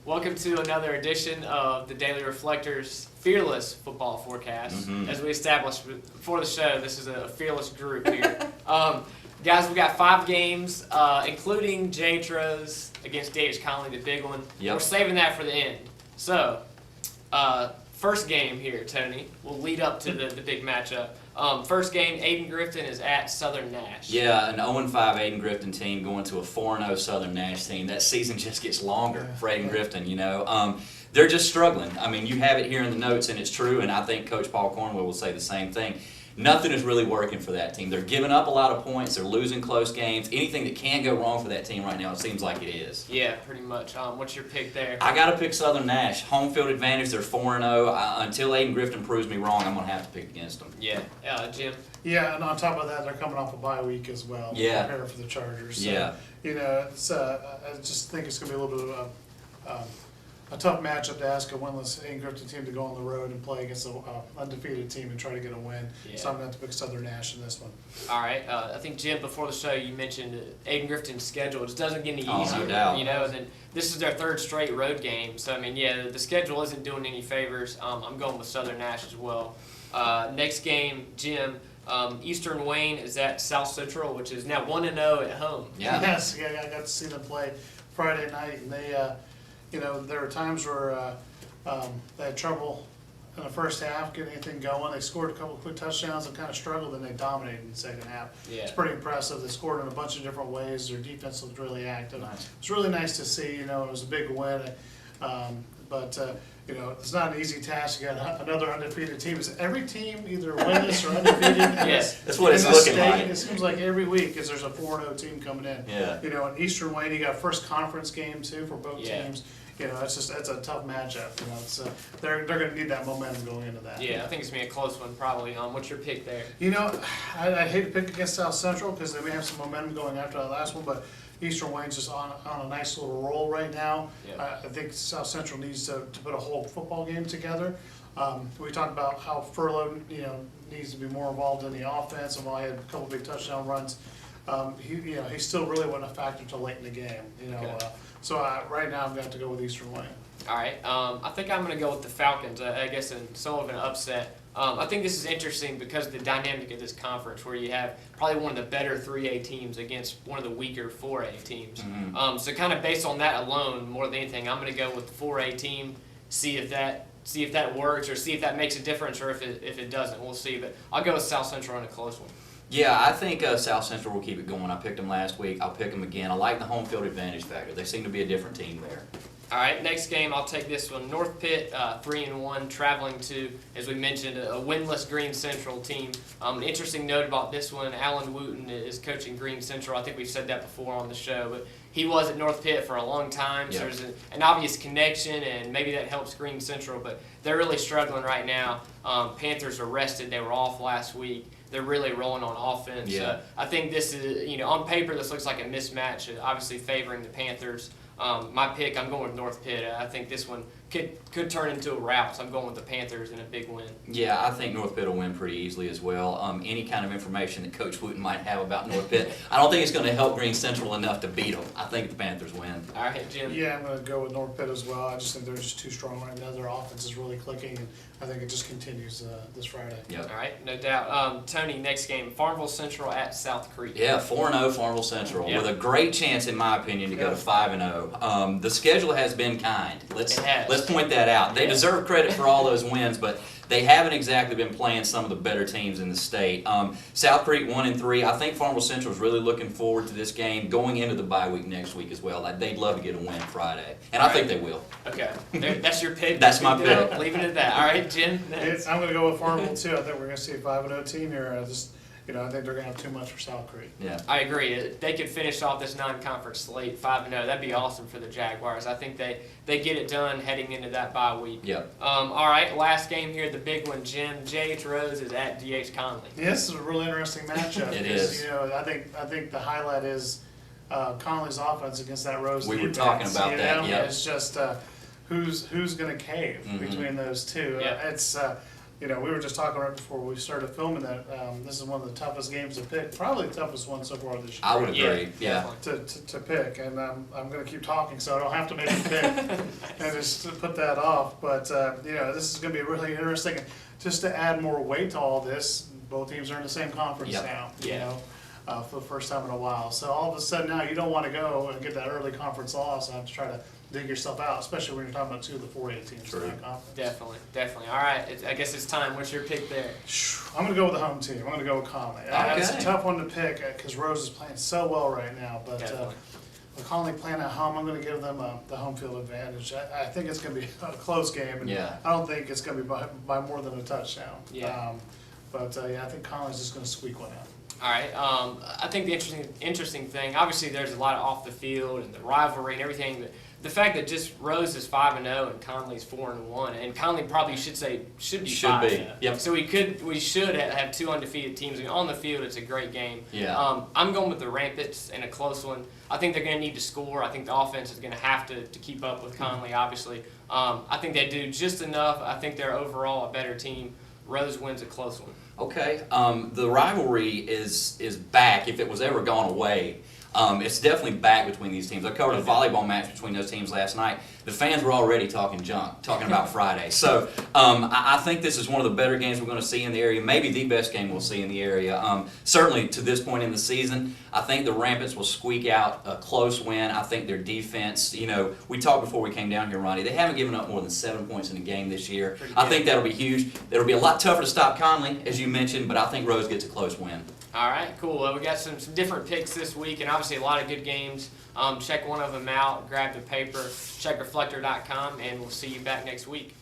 Welcome to another edition of the Daily Reflector's Fearless Football Forecast. As we established before the show, this is a fearless group here. Guys, we got 5 games, including J-Tros against D.H. Conley, the big one. Yep. We're saving that for the end. So, first game here, Tony. We'll lead up to the big matchup. First game, Ayden-Grifton is at Southern Nash. Yeah, an 0-5 Ayden-Grifton team going to a 4-0 Southern Nash team. That season just gets longer for Ayden-Grifton, you know. They're just struggling. I mean, you have it here in the notes, and it's true, and I think Coach Paul Cornwell will say the same thing. Nothing is really working for that team. They're giving up a lot of points. They're losing close games. Anything that can go wrong for that team right now, it seems like it is. Yeah, pretty much. What's your pick there? I got to pick Southern Nash. Home field advantage. They're 4-0. Until Ayden-Grifton proves me wrong, I'm going to have to pick against them. Yeah. Jim? Yeah, and on top of that, they're coming off a bye week as well. Yeah. Prepare for the Chargers. So, Yeah. You know, it's, I just think it's going to be a little bit of a tough matchup to ask a winless Ayden-Grifton team to go on the road and play against an undefeated team and try to get a win. Yeah. So I'm going to have to pick Southern Nash in this one. All right. I think, Jim, before the show, you mentioned Ayden-Grifton's schedule. It just doesn't get any Oh, no easier. doubt. You know, and then this is their 3rd straight road game. So, I mean, yeah, the schedule isn't doing any favors. I'm going with Southern Nash as well. Next game, Jim, Eastern Wayne is at South Central, which is now 1-0 at home. Yeah. Yes, yeah, I got to see them play Friday night, and they, you know, there were times where they had trouble in the first half getting anything going. They scored a couple of quick touchdowns and kind of struggled, and they dominated in the second half. Yeah. It's pretty impressive. They scored in a bunch of different ways. Their defense looked really active. Nice. It's really nice to see. You know, it was a big win, but you know, it's not an easy task. You got another undefeated team. Is every team either winless or undefeated? Yes. That's what it's in the looking state, like. It seems like every week is there's a 4-0 team coming in. Yeah. You know, in Eastern Wayne, you got first conference game too for both Yeah. teams. You know, it's a tough matchup. You know, it's they're going to need that momentum going into that. Yeah, I think it's going to be a close one probably. What's your pick there? You know, I hate to pick against South Central because they may have some momentum going after that last one, but Eastern Wayne's just on a nice little roll right now. Yeah. I think South Central needs to put a whole football game together. We talked about how Furlow, you know, needs to be more involved in the offense, and while he had a couple big touchdown runs, he still really wasn't a factor till late in the game. You know, Okay. So right now I'm going to have to go with Eastern Wayne. All right. I think I'm going to go with the Falcons, I guess, in somewhat of an upset. I think this is interesting because of the dynamic of this conference where you have probably one of the better 3A teams against one of the weaker 4A teams. So kind of based on that alone, more than anything, I'm going to go with the 4A team, see if that works or see if that makes a difference or if it doesn't. We'll see. But I'll go with South Central in a close one. Yeah, I think South Central will keep it going. I picked them last week. I'll pick them again. I like the home field advantage factor. They seem to be a different team there. All right, next game, I'll take this one. North Pitt, 3-1, traveling to, as we mentioned, a winless Green Central team. An interesting note about this one, Alan Wooten is coaching Green Central. I think we've said that before on the show, but he was at North Pitt for a long time, so there's an obvious connection, and maybe that helps Green Central, but they're really struggling right now. Panthers are rested. They were off last week. They're really rolling on offense. Yeah. I think this is, you know, on paper, this looks like a mismatch, obviously favoring the Panthers. My pick, I'm going with North Pitt. I think this one could turn into a rout, so I'm going with the Panthers in a big win. Yeah, I think North Pitt will win pretty easily as well. Any kind of information that Coach Wooten might have about North Pitt, I don't think it's going to help Green Central enough to beat them. I think the Panthers win. All right, Jim. Yeah, I'm going to go with North Pitt as well. I just think they're just too strong right now. Their offense is really clicking, and I think it just continues this Friday. Yep. All right, no doubt. Tony, next game, Farmville Central at South Creek. Yeah, 4-0 Farmville Central with a great chance, in my opinion, to go to 5-0. The schedule has been kind. Let's point that out. They deserve credit for all those wins, but they haven't exactly been playing some of the better teams in the state. South Creek 1-3. I think Farmville Central is really looking forward to this game going into the bye week next week as well. They'd love to get a win Friday, and I think they will. Okay, that's your pick. That's my pick. Leave it at that. All right, Jim. I'm going to go with Farmville too. I think we're going to see a 5-0 team here. I think they're going to have too much for South Creek. Yeah, I agree. If they could finish off this non-conference slate 5-0, that'd be awesome for the Jaguars. I think they get it done heading into that bye week. Yep. All right, last game here, the big one, Jim. J.H. Rose is at D.H. Conley. Yeah, this is a really interesting matchup. It is. You know, I think the highlight is Conley's offense against that Rose We were defense. talking about that. Yeah. It's just who's going to cave between those two. Yeah. we were just talking right before we started filming that this is one of the toughest games to pick, probably the toughest one so far this year. I would agree, yeah. To pick, and I'm going to keep talking so I don't have to make a pick and just to put that off. But this is going to be really interesting. Just to add more weight to all this, both teams are in the same conference now. For the first time in a while. So all of a sudden now you don't want to go and get that early conference loss and have to try to dig yourself out, especially when you're talking about 2 of the 4A teams in that conference. Definitely. All right, I guess it's time. What's your pick there? I'm going to go with the home team. I'm going to go with Conley. It's a tough one to pick because Rose is playing so well right now. But with Conley playing at home, I'm going to give them the home field advantage. I think it's going to be a close game, and I don't think it's going to be by more than a touchdown. I think Conley's just going to squeak one out. All right. I think the interesting thing, obviously, there's a lot of off the field and the rivalry and everything. But the fact that just Rose is 5-0 and Conley's 4-1, and Conley probably should be 5-0. Yep. So we should have 2 undefeated teams. And on the field, it's a great game. Yeah. I'm going with the Rampants in a close one. I think they're going to need to score. I think the offense is going to have to keep up with Conley. Obviously, I think they do just enough. I think they're overall a better team. Rose wins a close one. Okay, the rivalry is back. If it was ever gone away, it's definitely back between these teams. I covered a volleyball match between those teams last night. The fans were already talking junk, talking about Friday. So I think this is one of the better games we're going to see in the area, maybe the best game we'll see in the area. Certainly to this point in the season, I think the Rampants will squeak out a close win. I think their defense, we talked before we came down here, Ronnie, they haven't given up more than 7 points in a game this year. I think that'll be huge. It'll be a lot tougher to stop Conley, as you mentioned, but I think Rose gets a close win. All right, cool. Well, we got some different picks this week, and obviously a lot of good games. Check one of them out, grab the paper, check reflector.com, and we'll see you back next week.